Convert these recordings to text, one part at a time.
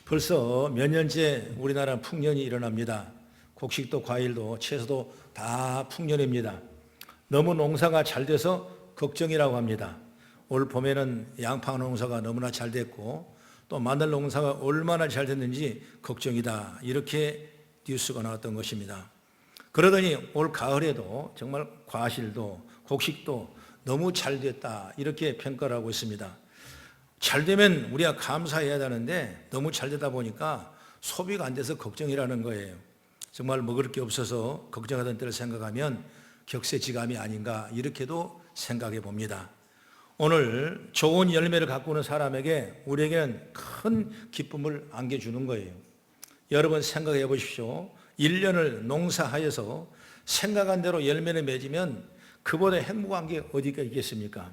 벌써 몇 년째 우리나라 풍년이 일어납니다. 곡식도 과일도 채소도 다 풍년입니다. 너무 농사가 잘 돼서 걱정이라고 합니다. 올 봄에는 양파 농사가 너무나 잘 됐고 또 마늘 농사가 얼마나 잘 됐는지 걱정이다, 이렇게 뉴스가 나왔던 것입니다. 그러더니 올 가을에도 정말 과실도 곡식도 너무 잘 됐다, 이렇게 평가를 하고 있습니다. 잘 되면 우리가 감사해야 되는데 너무 잘 되다 보니까 소비가 안 돼서 걱정이라는 거예요. 정말 먹을 게 없어서 걱정하던 때를 생각하면 격세지감이 아닌가, 이렇게도 생각해 봅니다. 오늘 좋은 열매를 갖고 오는 사람에게 우리에게는 큰 기쁨을 안겨주는 거예요. 여러분 생각해 보십시오. 1년을 농사하여서 생각한 대로 열매를 맺으면 그보다 행복한 게 어디가 있겠습니까?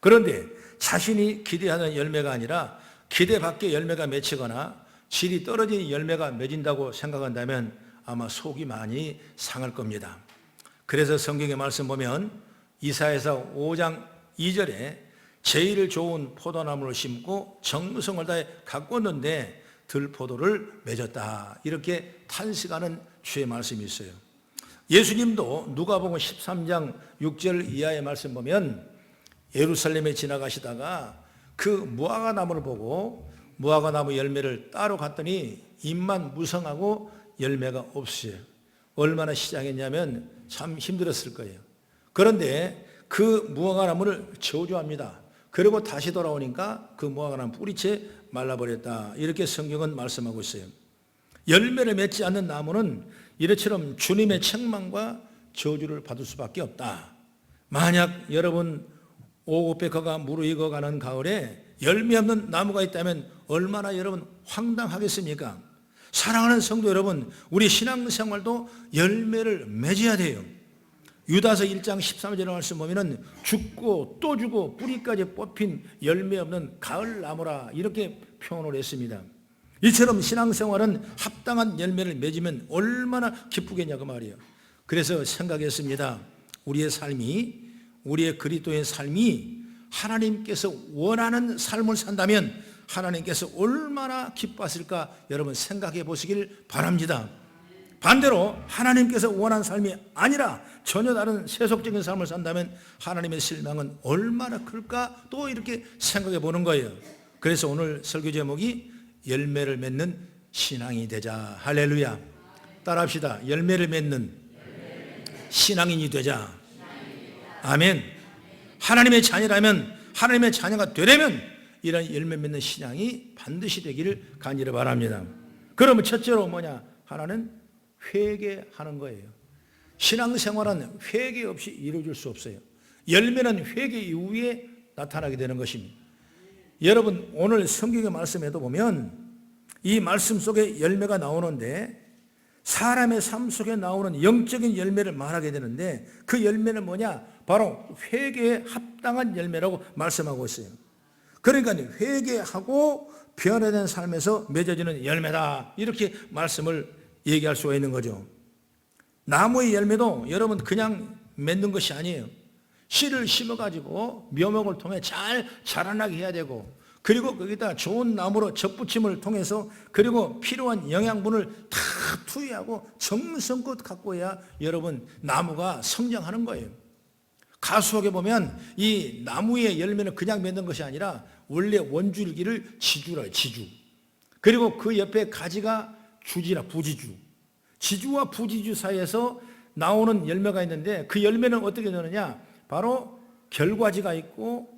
그런데 자신이 기대하는 열매가 아니라 기대 밖의 열매가 맺히거나 질이 떨어진 열매가 맺힌다고 생각한다면 아마 속이 많이 상할 겁니다. 그래서 성경의 말씀 보면 이사야서 5장 2절에 제일 좋은 포도나무를 심고 정성을 다해 가꿨는데 들포도를 맺었다, 이렇게 탄식하는 주의 말씀이 있어요. 예수님도 누가복음 13장 6절 이하의 말씀 보면 예루살렘에 지나가시다가 그 무화과나무를 보고 무화과나무 열매를 따러 갔더니 잎만 무성하고 열매가 없어요. 얼마나 시장했냐면 참 힘들었을 거예요. 그런데 그 무화과나무를 저주합니다. 그리고 다시 돌아오니까 그 무화과나무 뿌리채 말라버렸다, 이렇게 성경은 말씀하고 있어요. 열매를 맺지 않는 나무는 이처럼 주님의 책망과 저주를 받을 수밖에 없다. 만약 여러분 오곡백화가 무르익어가는 가을에 열매 없는 나무가 있다면 얼마나 여러분 황당하겠습니까? 사랑하는 성도 여러분, 우리 신앙생활도 열매를 맺어야 돼요. 유다서 1장 13절의 말씀 보면 죽고 또 죽고 뿌리까지 뽑힌 열매 없는 가을 나무라, 이렇게 표현을 했습니다. 이처럼 신앙생활은 합당한 열매를 맺으면 얼마나 기쁘겠냐 그 말이에요. 그래서 생각했습니다. 우리의 삶이, 우리의 그리스도의 삶이 하나님께서 원하는 삶을 산다면 하나님께서 얼마나 기뻐하실까 여러분 생각해 보시길 바랍니다. 반대로 하나님께서 원하는 삶이 아니라 전혀 다른 세속적인 삶을 산다면 하나님의 실망은 얼마나 클까, 또 이렇게 생각해 보는 거예요. 그래서 오늘 설교 제목이 열매를 맺는 신앙이 되자. 할렐루야. 따라합시다. 열매를 맺는 신앙인이 되자. 아멘. 하나님의 자녀라면, 하나님의 자녀가 되려면 이런 열매 맺는 신앙이 반드시 되기를 간절히 바랍니다. 그러면 첫째로 뭐냐? 하나는 회개하는 거예요. 신앙생활은 회개 없이 이루어질 수 없어요. 열매는 회개 이후에 나타나게 되는 것입니다. 여러분 오늘 성경의 말씀에도 보면 이 말씀 속에 열매가 나오는데 사람의 삶 속에 나오는 영적인 열매를 말하게 되는데 그 열매는 뭐냐? 바로 회개에 합당한 열매라고 말씀하고 있어요. 그러니까 회개하고 변화된 삶에서 맺어지는 열매다, 이렇게 말씀을 얘기할 수가 있는 거죠. 나무의 열매도 여러분 그냥 맺는 것이 아니에요. 씨를 심어가지고 묘목을 통해 잘 자라나게 해야 되고, 그리고 거기다 좋은 나무로 접붙임을 통해서 그리고 필요한 영양분을 다 투여하고 정성껏 갖고 해야 여러분 나무가 성장하는 거예요. 가수옥에 보면 이 나무의 열매는 그냥 맺는 것이 아니라 원래 원줄기를 지주라, 지주. 그리고 그 옆에 가지가 주지라, 부지주. 지주와 부지주 사이에서 나오는 열매가 있는데 그 열매는 어떻게 되느냐? 바로 결과지가 있고,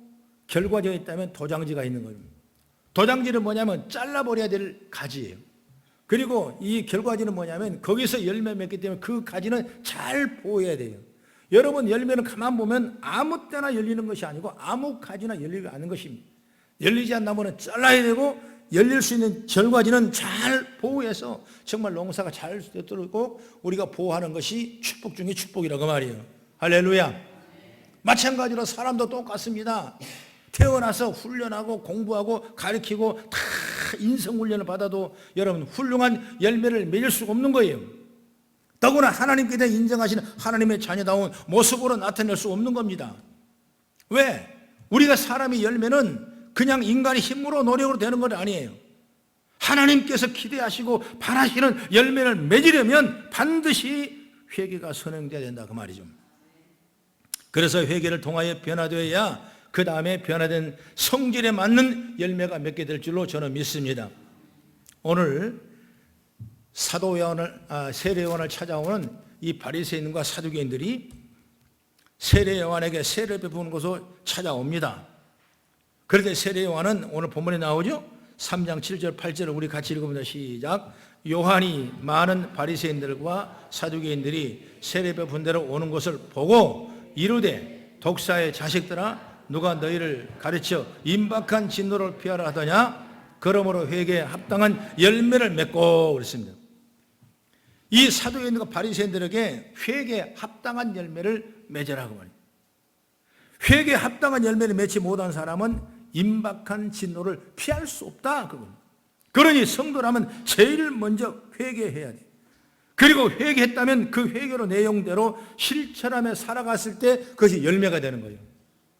결과지가 있다면 도장지가 있는 거예요. 도장지는 뭐냐면 잘라버려야 될 가지예요. 그리고 이 결과지는 뭐냐면 거기서 열매 맺기 때문에 그 가지는 잘 보호해야 돼요. 여러분 열매는 가만 보면 아무 때나 열리는 것이 아니고 아무 가지나 열리지 않는 것입니다. 열리지 않는 나무는 잘라야 되고 열릴 수 있는 결과지는 잘 보호해서 정말 농사가 잘 되도록 우리가 보호하는 것이 축복 중에 축복이라고 말이에요. 할렐루야. 마찬가지로 사람도 똑같습니다. 태어나서 훈련하고 공부하고 가르치고 다 인성훈련을 받아도 여러분 훌륭한 열매를 맺을 수가 없는 거예요. 더구나 하나님께서 인정하시는 하나님의 자녀다운 모습으로 나타낼 수 없는 겁니다. 왜? 우리가 사람의 열매는 그냥 인간의 힘으로 노력으로 되는 건 아니에요. 하나님께서 기대하시고 바라시는 열매를 맺으려면 반드시 회개가 선행돼야 된다 그 말이죠. 그래서 회개를 통하여 변화되어야 그 다음에 변화된 성질에 맞는 열매가 맺게 될 줄로 저는 믿습니다. 오늘 세례 요한을 찾아오는 이 바리새인과 사두개인들이 세례 요한에게 세례 베푸는 곳으로 찾아옵니다. 그런데 세례 요한은 오늘 본문에 나오죠. 3장 7절 8절을 우리 같이 읽어보자. 시작. 요한이 많은 바리새인들과 사두개인들이 세례 베푼 데로 오는 것을 보고 이르되 독사의 자식들아 누가 너희를 가르쳐 임박한 진노를 피하라 하더냐. 그러므로 회개에 합당한 열매를 맺고 그랬습니다. 이 사두개인들과 바리새인들에게 회개에 합당한 열매를 맺으라고 말이에요. 회개에 합당한 열매를 맺지 못한 사람은 임박한 진노를 피할 수 없다. 그러니 성도라면 제일 먼저 회개해야 돼. 그리고 회개했다면 그 회개로 내용대로 실천하며 살아갔을 때 그것이 열매가 되는 거예요.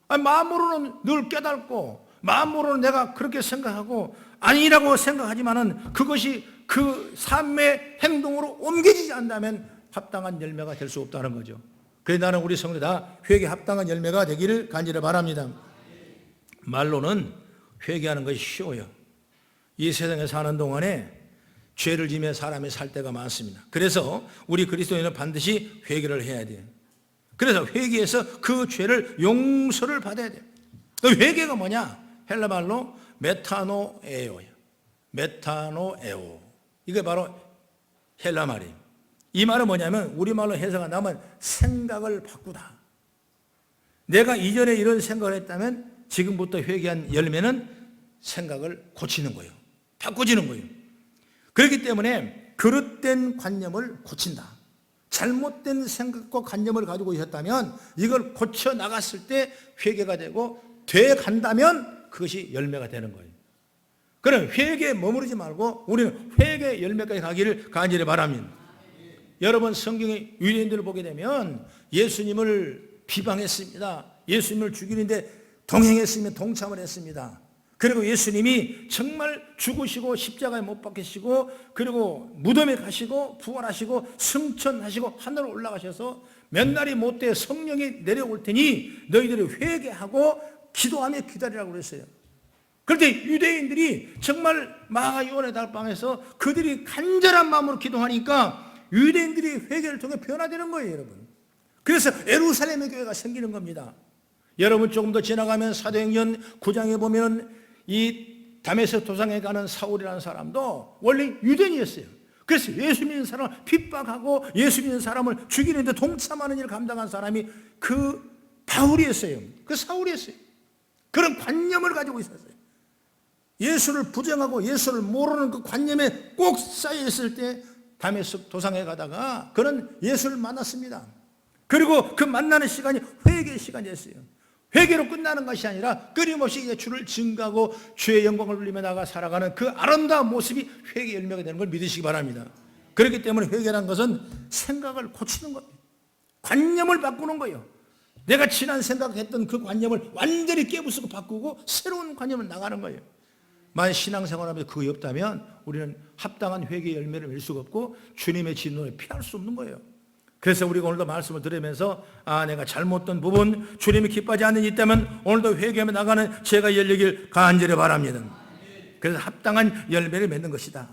마음으로는 늘 깨닫고 마음으로는 내가 그렇게 생각하고 아니라고 생각하지만은 그것이 그 삶의 행동으로 옮겨지지 않는다면 합당한 열매가 될 수 없다는 거죠. 그래서 나는 우리 성도 다 회개 합당한 열매가 되기를 간절히 바랍니다. 말로는 회개하는 것이 쉬워요. 이 세상에 사는 동안에 죄를 지며 사람이 살 때가 많습니다. 그래서 우리 그리스도인은 반드시 회개를 해야 돼요. 그래서 회개해서 그 죄를 용서를 받아야 돼요. 그 회개가 뭐냐? 헬라 말로 메타노에오예요. 메타노에오. 이게 바로 헬라 말이에요. 이 말은 뭐냐면 우리말로 해석한다면 생각을 바꾸다. 내가 이전에 이런 생각을 했다면 지금부터 회개한 열매는 생각을 고치는 거예요. 바꿔지는 거예요. 그렇기 때문에 그릇된 관념을 고친다. 잘못된 생각과 관념을 가지고 있었다면 이걸 고쳐 나갔을 때 회개가 되고 돼 간다면 그것이 열매가 되는 거예요. 그럼 회개에 머무르지 말고 우리는 회개 열매까지 가기를 간절히 바랍니다. 여러분 성경의 유대인들을 보게 되면 예수님을 비방했습니다. 예수님을 죽이는데 동행했으면 동참을 했습니다. 그리고 예수님이 정말 죽으시고 십자가에 못 박히시고 그리고 무덤에 가시고 부활하시고 승천하시고 하늘로 올라가셔서 몇 날이 못돼 성령이 내려올 테니 너희들이 회개하고 기도하며 기다리라고 그랬어요. 그런데 유대인들이 정말 마가 요한의 달방에서 그들이 간절한 마음으로 기도하니까 유대인들이 회개를 통해 변화되는 거예요, 여러분. 그래서 예루살렘의 교회가 생기는 겁니다. 여러분 조금 더 지나가면 사도행전 9장에 보면 이 다메섹 도상에 가는 사울이라는 사람도 원래 유대인이었어요. 그래서 예수 믿는 사람을 핍박하고 예수 믿는 사람을 죽이는데 동참하는 일을 감당한 사람이 그 바울이었어요. 그 사울이었어요. 그런 관념을 가지고 있었어요. 예수를 부정하고 예수를 모르는 그 관념에 꼭 쌓여 있을 때 다메섹 도상에 가다가 그는 예수를 만났습니다. 그리고 그 만나는 시간이 회개의 시간이었어요. 회개로 끝나는 것이 아니라 끊임없이 주를 증거하고 주의 영광을 울리며 나가 살아가는 그 아름다운 모습이 회개의 열매가 되는 걸 믿으시기 바랍니다. 그렇기 때문에 회개라는 것은 생각을 고치는 거예요. 관념을 바꾸는 거예요. 내가 지난 생각했던 그 관념을 완전히 깨부수고 바꾸고 새로운 관념을 나가는 거예요. 만약 신앙생활하면서 그게 없다면 우리는 합당한 회개의 열매를 맺을 수가 없고 주님의 진노를 피할 수 없는 거예요. 그래서 우리가 오늘도 말씀을 들으면서 내가 잘못된 부분 주님이 기뻐하지 않는 일 때문에 오늘도 회개하며 나가는 제가 열리길 간절히 바랍니다. 그래서 합당한 열매를 맺는 것이다.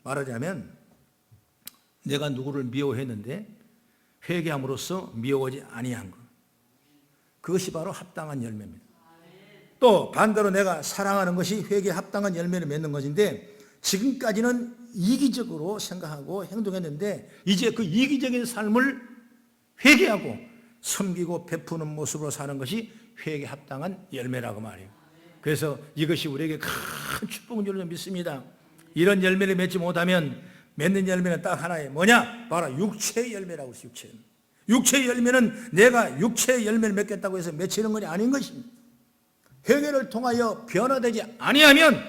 말하자면 내가 누구를 미워했는데 회개함으로써 미워하지 아니한 것, 그것이 바로 합당한 열매입니다. 또 반대로 내가 사랑하는 것이 회개에 합당한 열매를 맺는 것인데 지금까지는 이기적으로 생각하고 행동했는데 이제 그 이기적인 삶을 회개하고 섬기고 베푸는 모습으로 사는 것이 회개에 합당한 열매라고 말해요. 그래서 이것이 우리에게 큰 축복인 줄로 믿습니다. 이런 열매를 맺지 못하면 맺는 열매는 딱 하나예요. 뭐냐? 바로 육체의 열매라고 했어요. 육체의 열매는 내가 육체의 열매를 맺겠다고 해서 맺히는 것이 아닌 것입니다. 회개를 통하여 변화되지 아니하면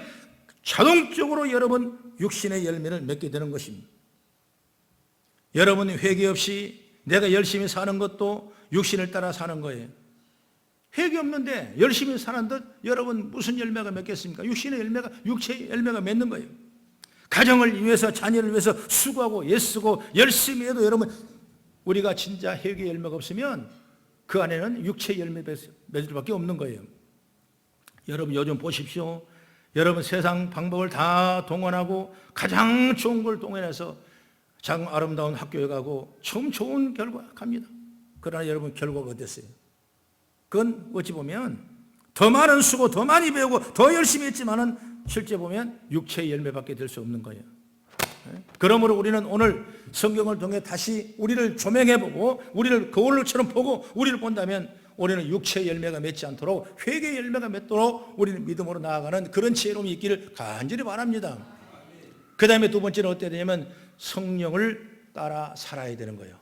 자동적으로 여러분 육신의 열매를 맺게 되는 것입니다. 여러분이 회개 없이 내가 열심히 사는 것도 육신을 따라 사는 거예요. 회개 없는데 열심히 사는 듯 여러분 무슨 열매가 맺겠습니까? 육신의 열매가 육체의 열매가 맺는 거예요. 가정을 위해서, 자녀를 위해서 수고하고 애쓰고 열심히 해도 여러분, 우리가 진짜 회개 열매가 없으면 그 안에는 육체 열매 맺을 수밖에 없는 거예요. 여러분 요즘 보십시오. 여러분 세상 방법을 다 동원하고 가장 좋은 걸 동원해서 장 아름다운 학교에 가고 참 좋은 결과 갑니다. 그러나 여러분 결과가 어땠어요? 그건 어찌 보면 더 많은 수고, 더 많이 배우고 더 열심히 했지만은 실제 보면 육체의 열매밖에 될 수 없는 거예요. 그러므로 우리는 오늘 성경을 통해 다시 우리를 조명해보고 우리를 거울처럼 보고 우리를 본다면 우리는 육체의 열매가 맺지 않도록 회개의 열매가 맺도록 우리는 믿음으로 나아가는 그런 지혜로움이 있기를 간절히 바랍니다. 그 다음에 두 번째는 어때야 되냐면 성령을 따라 살아야 되는 거예요.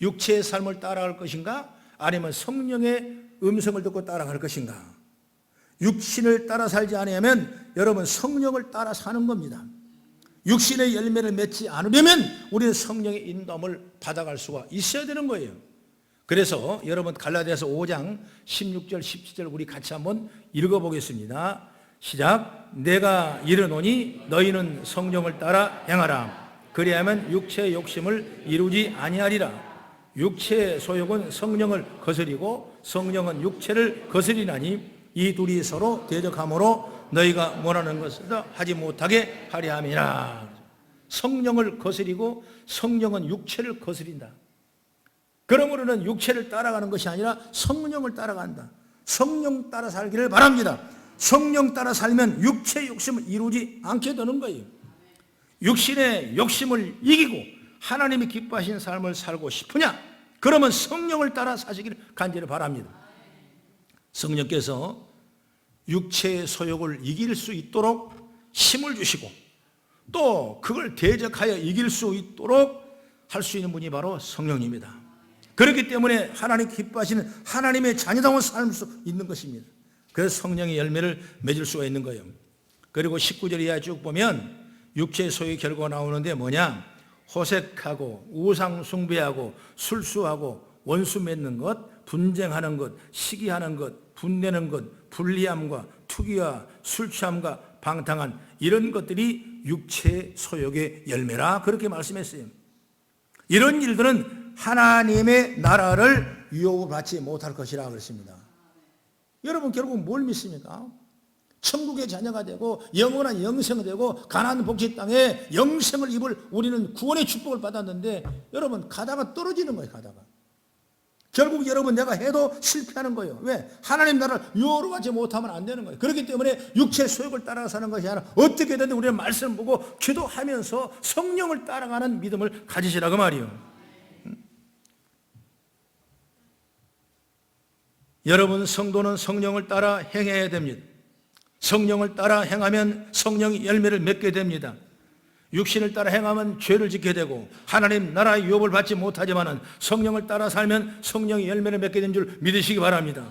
육체의 삶을 따라갈 것인가? 아니면 성령의 음성을 듣고 따라갈 것인가? 육신을 따라 살지 않으면 여러분 성령을 따라 사는 겁니다. 육신의 열매를 맺지 않으려면 우리는 성령의 인도함을 받아갈 수가 있어야 되는 거예요. 그래서 여러분 갈라디아서 5장 16절 17절 우리 같이 한번 읽어보겠습니다. 시작. 내가 이르노니 너희는 성령을 따라 행하라. 그리하면 육체의 욕심을 이루지 아니하리라. 육체의 소욕은 성령을 거스리고 성령은 육체를 거스리나니 이 둘이 서로 대적하므로 너희가 원하는 것을 하지 못하게 하려 함이라. 성령을 거스리고 성령은 육체를 거스린다. 그러므로는 육체를 따라가는 것이 아니라 성령을 따라간다. 성령 따라 살기를 바랍니다. 성령 따라 살면 육체의 욕심을 이루지 않게 되는 거예요. 육신의 욕심을 이기고 하나님이 기뻐하시는 삶을 살고 싶으냐? 그러면 성령을 따라 사시기를 간절히 바랍니다. 성령께서 육체의 소욕을 이길 수 있도록 힘을 주시고 또 그걸 대적하여 이길 수 있도록 할 수 있는 분이 바로 성령님입니다. 그렇기 때문에 하나님 기뻐하시는 하나님의 자녀다운 삶을 수 있는 것입니다. 그래서 성령의 열매를 맺을 수가 있는 거예요. 그리고 19절 이하 쭉 보면 육체의 소욕의 결과가 나오는데 뭐냐? 호색하고 우상 숭배하고 술수하고 원수 맺는 것, 분쟁하는 것, 시기하는 것, 분내는 것, 불리함과 투기와 술 취함과 방탕한 이런 것들이 육체의 소욕의 열매라 그렇게 말씀했어요. 이런 일들은 하나님의 나라를 유업받지 못할 것이라 그랬습니다. 여러분 결국 뭘 믿습니까? 천국의 자녀가 되고 영원한 영생이 되고 가나안 복지 땅에 영생을 입을 우리는 구원의 축복을 받았는데 여러분 가다가 떨어지는 거예요. 가다가 결국 여러분 내가 해도 실패하는 거예요. 왜? 하나님 나라를 유업으로 받지 못하면 안 되는 거예요. 그렇기 때문에 육체의 소욕을 따라 사는 것이 아니라 어떻게든 우리는 말씀을 보고 기도하면서 성령을 따라가는 믿음을 가지시라고 말이에요. 여러분 성도는 성령을 따라 행해야 됩니다. 성령을 따라 행하면 성령의 열매를 맺게 됩니다. 육신을 따라 행하면 죄를 짓게 되고 하나님 나라의 유업을 받지 못하지만 성령을 따라 살면 성령의 열매를 맺게 된 줄 믿으시기 바랍니다.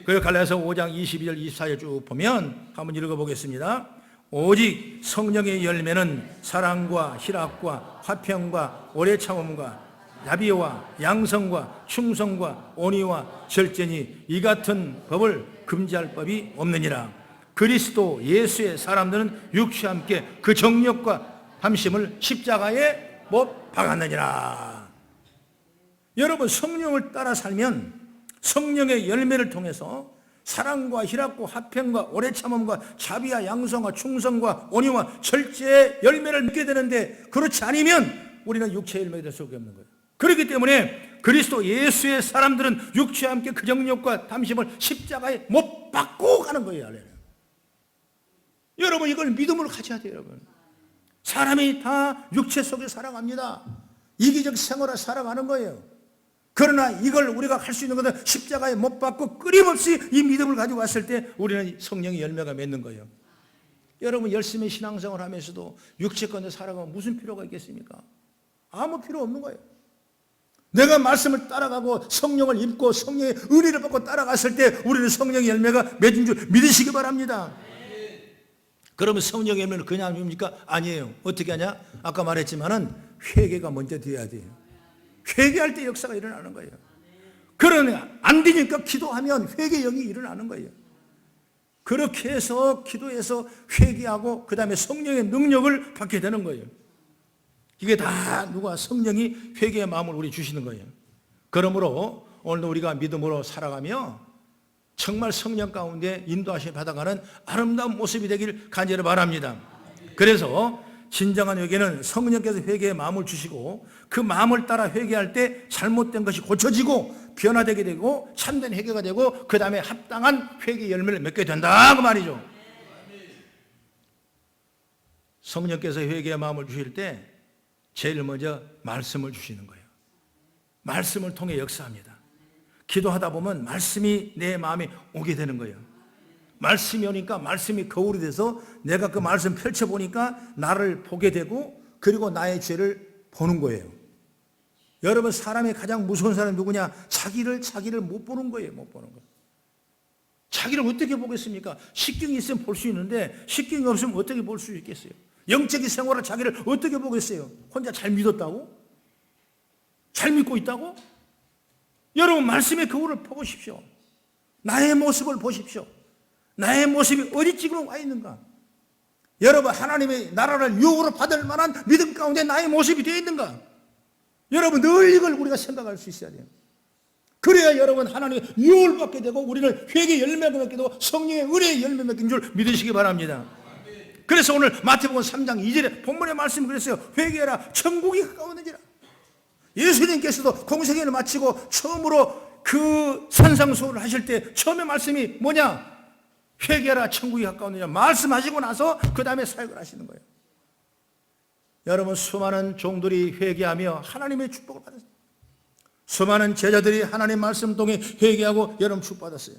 그리고 갈라디아서 5장 22절 24절 쭉 보면 한번 읽어보겠습니다. 오직 성령의 열매는 사랑과 희락과 화평과 오래 참음과 자비와 양성과 충성과 온유와 절제니 이 같은 법을 금지할 법이 없느니라. 그리스도 예수의 사람들은 육체와 함께 그 정욕과 함심을 십자가에 못 박았느니라. 여러분 성령을 따라 살면 성령의 열매를 통해서 사랑과 희락과 화평과 오래 참음과 자비와 양성과 충성과 온유와 절제의 열매를 맺게 되는데 그렇지 않으면 우리는 육체의 열매가 될 수밖에 없는 거예요. 그렇기 때문에 그리스도 예수의 사람들은 육체와 함께 그 정욕과 탐심을 십자가에 못 박고 가는 거예요. 여러분 이걸 믿음으로 가져야 돼요. 여러분 사람이 다 육체 속에 살아갑니다. 이기적 생활을 살아가는 거예요. 그러나 이걸 우리가 할 수 있는 것은 십자가에 못 박고 끊임없이 이 믿음을 가지고 왔을 때 우리는 성령의 열매가 맺는 거예요. 여러분 열심히 신앙생활을 하면서도 육체권에 살아가면 무슨 필요가 있겠습니까? 아무 필요 없는 거예요. 내가 말씀을 따라가고 성령을 입고 성령의 은혜를 받고 따라갔을 때 우리는 성령의 열매가 맺은 줄 믿으시기 바랍니다. 그러면 성령의 열매는 그냥 줍니까? 아니에요. 어떻게 하냐? 아까 말했지만은 회개가 먼저 돼야 돼요. 회개할 때 역사가 일어나는 거예요. 그러나 안 되니까 기도하면 회개 영이 일어나는 거예요. 그렇게 해서 기도해서 회개하고 그 다음에 성령의 능력을 받게 되는 거예요. 이게 다 누가 성령이 회개의 마음을 우리 주시는 거예요. 그러므로 오늘도 우리가 믿음으로 살아가며 정말 성령 가운데 인도하심을 받아가는 아름다운 모습이 되길 간절히 바랍니다. 그래서 진정한 회개는 성령께서 회개의 마음을 주시고 그 마음을 따라 회개할 때 잘못된 것이 고쳐지고 변화되게 되고 참된 회개가 되고 그 다음에 합당한 회개 열매를 맺게 된다 그 말이죠. 성령께서 회개의 마음을 주실 때 제일 먼저 말씀을 주시는 거예요. 말씀을 통해 역사합니다. 기도하다 보면 말씀이 내 마음에 오게 되는 거예요. 말씀이 오니까 말씀이 거울이 돼서 내가 그 말씀 펼쳐보니까 나를 보게 되고 그리고 나의 죄를 보는 거예요. 여러분, 사람의 가장 무서운 사람이 누구냐? 자기를 못 보는 거예요. 못 보는 거. 자기를 어떻게 보겠습니까? 식경이 있으면 볼 수 있는데 식경이 없으면 어떻게 볼 수 있겠어요? 영적인 생활을 자기를 어떻게 보겠어요? 혼자 잘 믿었다고? 잘 믿고 있다고? 여러분, 말씀의 거울을 보십시오. 나의 모습을 보십시오. 나의 모습이 어디 지금 와 있는가? 여러분, 하나님의 나라를 유혹으로 받을 만한 믿음 가운데 나의 모습이 되어 있는가? 여러분, 늘 이걸 우리가 생각할 수 있어야 돼요. 그래야 여러분 하나님의 유혹을 받게 되고 우리는 회개의 열매가 맺게 되고 성령의 은혜의 열매 맺긴 줄 믿으시기 바랍니다. 그래서 오늘 마태복음 3장 2절에 본문의 말씀이 그랬어요. 회개하라, 천국이 가까웠느니라. 예수님께서도 공생애를 마치고 처음으로 그 산상수훈을 하실 때 처음에 말씀이 뭐냐? 회개하라, 천국이 가까웠느니라 말씀하시고 나서 그 다음에 사역을 하시는 거예요. 여러분, 수많은 종들이 회개하며 하나님의 축복을 받았어요. 수많은 제자들이 하나님 말씀 통해 회개하고 여러분 축복받았어요.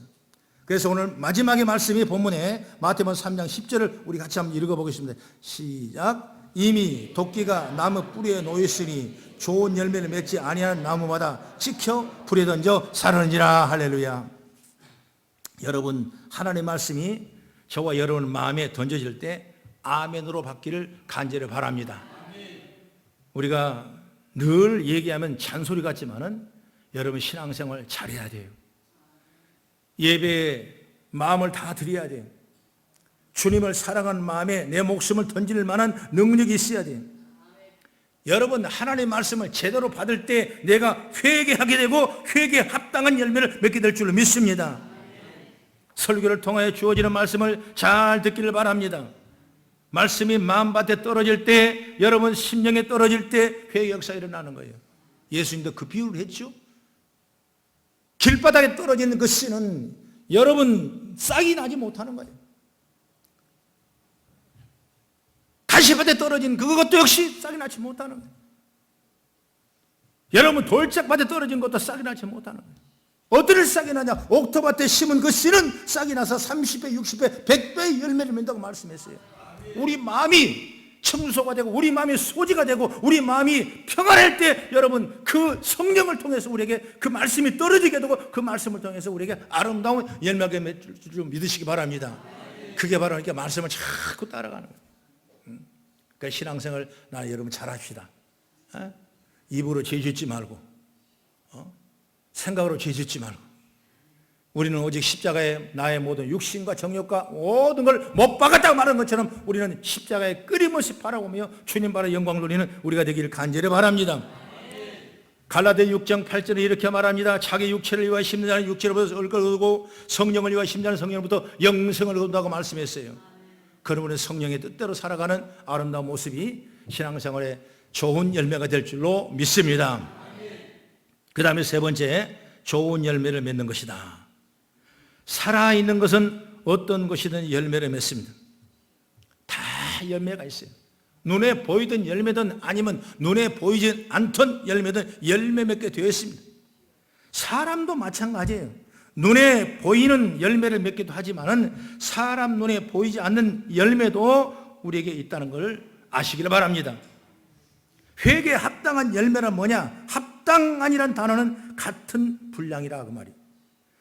그래서 오늘 마지막의 말씀이 본문에 마태복음 3장 10절을 우리 같이 한번 읽어보겠습니다. 시작. 이미 도끼가 나무 뿌리에 놓였으니 좋은 열매를 맺지 아니한 나무마다 찍혀 불에 던져 사르는지라. 할렐루야. 여러분, 하나님의 말씀이 저와 여러분 마음에 던져질 때 아멘으로 받기를 간절히 바랍니다. 우리가 늘 얘기하면 잔소리 같지만은 여러분 신앙생활 잘해야 돼요. 예배에 마음을 다 드려야 돼요. 주님을 사랑하는 마음에 내 목숨을 던질 만한 능력이 있어야 돼요. 여러분, 하나님의 말씀을 제대로 받을 때 내가 회개하게 되고 회개에 합당한 열매를 맺게 될 줄로 믿습니다. 설교를 통하여 주어지는 말씀을 잘 듣기를 바랍니다. 말씀이 마음밭에 떨어질 때, 여러분 심령에 떨어질 때 회개 역사가 일어나는 거예요. 예수님도 그 비유를 했죠. 길바닥에 떨어지는 그 씨는 여러분 싹이 나지 못하는 거예요. 가시밭에 떨어진 그것도 역시 싹이 나지 못하는 거예요. 여러분, 돌짝밭에 떨어진 것도 싹이 나지 못하는 거예요. 어디를 싹이 나냐? 옥토밭에 심은 그 씨는 싹이 나서 30배, 60배, 100배의 열매를 맺는다고 말씀했어요. 우리 마음이 청소가 되고 우리 마음이 소지가 되고 우리 마음이 평안할 때 여러분 그 성령을 통해서 우리에게 그 말씀이 떨어지게 되고 그 말씀을 통해서 우리에게 아름다운 열매가 맺을 줄 믿으시기 바랍니다. 그게 바로 이렇게 말씀을 자꾸 따라가는 거예요. 그러니까 신앙생활 여러분 잘합시다. 입으로 죄 짓지 말고 생각으로 죄 짓지 말고 우리는 오직 십자가에 나의 모든 육신과 정욕과 모든 걸 못 박았다고 말하는 것처럼 우리는 십자가에 끊임없이 바라보며 주님 바라 영광을 누리는 우리가 되기를 간절히 바랍니다. 갈라디아 6장 8절에 이렇게 말합니다. 자기 육체를 위하여 심는 자는 육체로부터 얼굴을 얻고 성령을 위하여 심는 자는 성령으로부터 영생을 얻는다고 말씀했어요. 그러므로 성령의 뜻대로 살아가는 아름다운 모습이 신앙생활에 좋은 열매가 될 줄로 믿습니다. 그 다음에 세 번째, 좋은 열매를 맺는 것이다. 살아있는 것은 어떤 것이든 열매를 맺습니다. 다 열매가 있어요. 눈에 보이던 열매든 아니면 눈에 보이지 않던 열매든 열매 맺게 되어 있습니다. 사람도 마찬가지예요. 눈에 보이는 열매를 맺기도 하지만은 사람 눈에 보이지 않는 열매도 우리에게 있다는 걸 아시기를 바랍니다. 회개에 합당한 열매는 뭐냐? 합당한이라는 단어는 같은 분량이라 그 말이에요.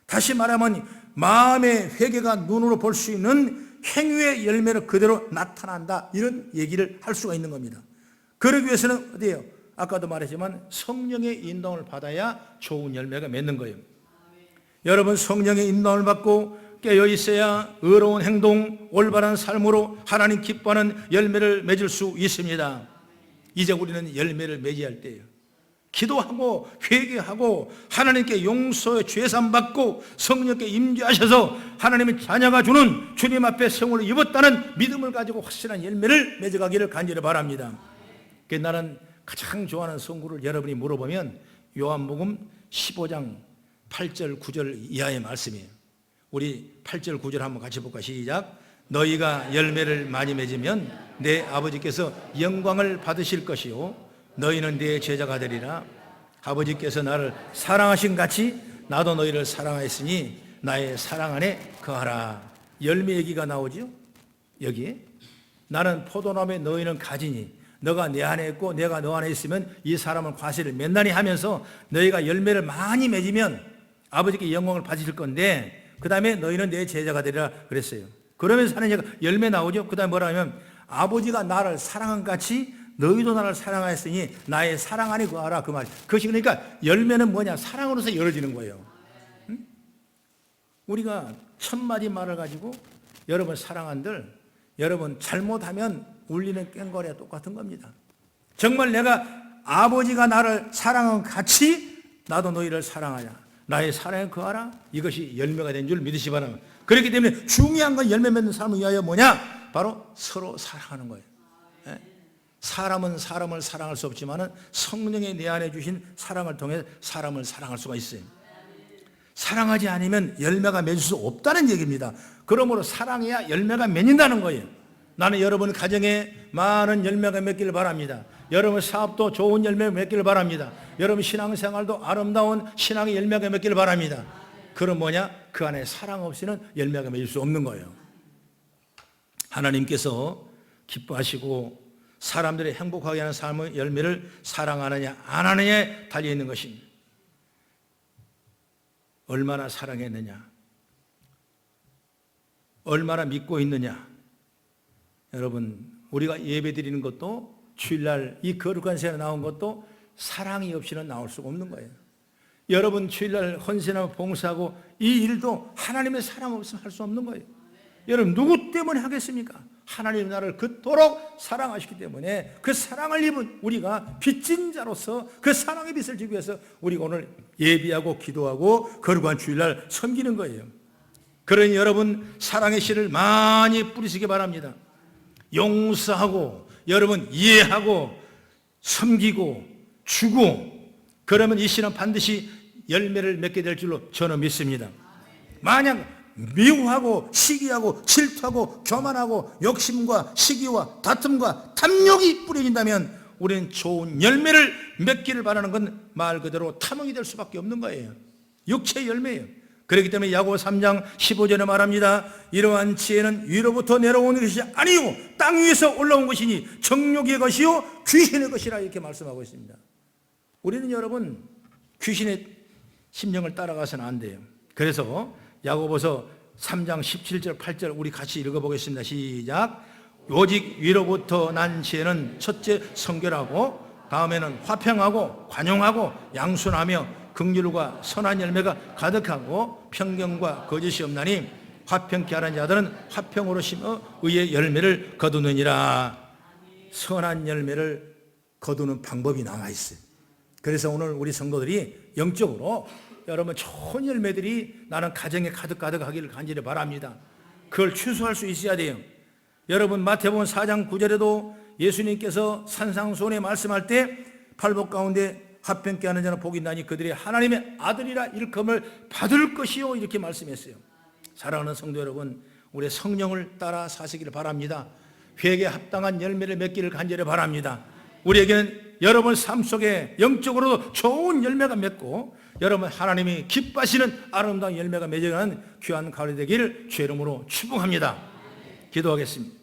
다시 말하면 마음의 회개가 눈으로 볼 수 있는 행위의 열매로 그대로 나타난다, 이런 얘기를 할 수가 있는 겁니다. 그러기 위해서는 어디예요? 아까도 말했지만 성령의 인도를 받아야 좋은 열매가 맺는 거예요. 여러분, 성령의 인도를 받고 깨어 있어야 의로운 행동, 올바른 삶으로 하나님 기뻐하는 열매를 맺을 수 있습니다. 이제 우리는 열매를 맺어야 할 때예요. 기도하고 회개하고 하나님께 용서의 죄산 받고 성령께 임재하셔서 하나님의 자녀가 주는 주님 앞에 성을 입었다는 믿음을 가지고 확실한 열매를 맺어가기를 간절히 바랍니다. 나는 가장 좋아하는 성구를 여러분이 물어보면 요한복음 15장 8절 9절 이하의 말씀이에요. 우리 8절 9절 한번 같이 볼까? 시작. 너희가 열매를 많이 맺으면 내 아버지께서 영광을 받으실 것이요 너희는 내 제자가 되리라. 아버지께서 나를 사랑하신 같이 나도 너희를 사랑하였으니 나의 사랑 안에 거하라. 열매 얘기가 나오죠. 여기에 나는 포도나무에 너희는 가지니 너가 내 안에 있고 내가 너 안에 있으면 이 사람은 과실을 맨날이 하면서 너희가 열매를 많이 맺으면 아버지께 영광을 받으실 건데 그 다음에 너희는 내 제자가 되리라 그랬어요. 그러면서 하는 얘기가 열매 나오죠. 그 다음에 뭐라 하면 아버지가 나를 사랑한 같이 너희도 나를 사랑하였으니 나의 사랑 안에 거하라 그 말. 그것이 그러니까 열매는 뭐냐? 사랑으로서 열어지는 거예요. 응? 우리가 1000마디 말을 가지고 여러분 사랑한들 여러분 잘못하면 울리는 꽹과리와 똑같은 겁니다. 정말 내가 아버지가 나를 사랑한 같이 나도 너희를 사랑하냐. 나의 사랑에 거하라. 이것이 열매가 된 줄 믿으시 바랍니다. 그렇기 때문에 중요한 건 열매 맺는 삶을 위하여 뭐냐? 바로 서로 사랑하는 거예요. 사람은 사람을 사랑할 수 없지만 성령의 내 안에 주신 사랑을 통해 사람을 사랑할 수가 있어요. 사랑하지 않으면 열매가 맺을 수 없다는 얘기입니다. 그러므로 사랑해야 열매가 맺는다는 거예요. 나는 여러분 가정에 많은 열매가 맺기를 바랍니다. 여러분 사업도 좋은 열매가 맺기를 바랍니다. 여러분 신앙생활도 아름다운 신앙의 열매가 맺기를 바랍니다. 그럼 뭐냐? 그 안에 사랑 없이는 열매가 맺을 수 없는 거예요. 하나님께서 기뻐하시고 사람들이 행복하게 하는 삶의 열매를 사랑하느냐 안 하느냐에 달려있는 것입니다. 얼마나 사랑했느냐, 얼마나 믿고 있느냐. 여러분 우리가 예배 드리는 것도 주일날 이 거룩한 새에 나온 것도 사랑이 없이는 나올 수가 없는 거예요. 여러분 주일날 헌신하고 봉사하고 이 일도 하나님의 사랑 없으면 할 수 없는 거예요. 여러분 누구 때문에 하겠습니까? 하나님 나를 그토록 사랑하시기 때문에 그 사랑을 입은 우리가 빚진 자로서 그 사랑의 빚을 지기 위해서 우리가 오늘 예비하고 기도하고 거룩한 주일날 섬기는 거예요. 그러니 여러분 사랑의 씨를 많이 뿌리시기 바랍니다. 용서하고 여러분 이해하고 섬기고 주고 그러면 이 씨는 반드시 열매를 맺게 될 줄로 저는 믿습니다. 만약 미워하고 시기하고 질투하고 교만하고 욕심과 시기와 다툼과 탐욕이 뿌려진다면 우리는 좋은 열매를 맺기를 바라는 건 말 그대로 탐욕이 될 수밖에 없는 거예요. 육체의 열매예요. 그렇기 때문에 야고보 3장 15절에 말합니다. 이러한 지혜는 위로부터 내려오는 것이 아니요 땅 위에서 올라온 것이니 정욕의 것이요 귀신의 것이라 이렇게 말씀하고 있습니다. 우리는 여러분 귀신의 심령을 따라가서는 안 돼요. 그래서 야고보서 3장 17절 8절 우리 같이 읽어보겠습니다. 시작. 오직 위로부터 난 지혜는 첫째 성결하고 다음에는 화평하고 관용하고 양순하며 긍휼과 선한 열매가 가득하고 편견과 거짓이 없나니 화평케 하는 자들은 화평으로 심어 의의 열매를 거두느니라. 선한 열매를 거두는 방법이 나와 있어요. 그래서 오늘 우리 성도들이 영적으로 여러분 좋은 열매들이 나는 가정에 가득하기를 간절히 바랍니다. 그걸 취소할 수 있어야 돼요. 여러분 마태복음 4장 9절에도 예수님께서 산상수훈에 말씀할 때 팔복 가운데 화평케 하는 자는 복이 있나니 그들이 하나님의 아들이라 일컬음을 받을 것이요 이렇게 말씀했어요. 사랑하는 성도 여러분 우리 성령을 따라 사시기를 바랍니다. 회개에 합당한 열매를 맺기를 간절히 바랍니다. 우리에게는 여러분 삶 속에 영적으로도 좋은 열매가 맺고 여러분 하나님이 기뻐하시는 아름다운 열매가 맺어가는 귀한 가을이 되기를 주의 이름으로 축복합니다. 기도하겠습니다.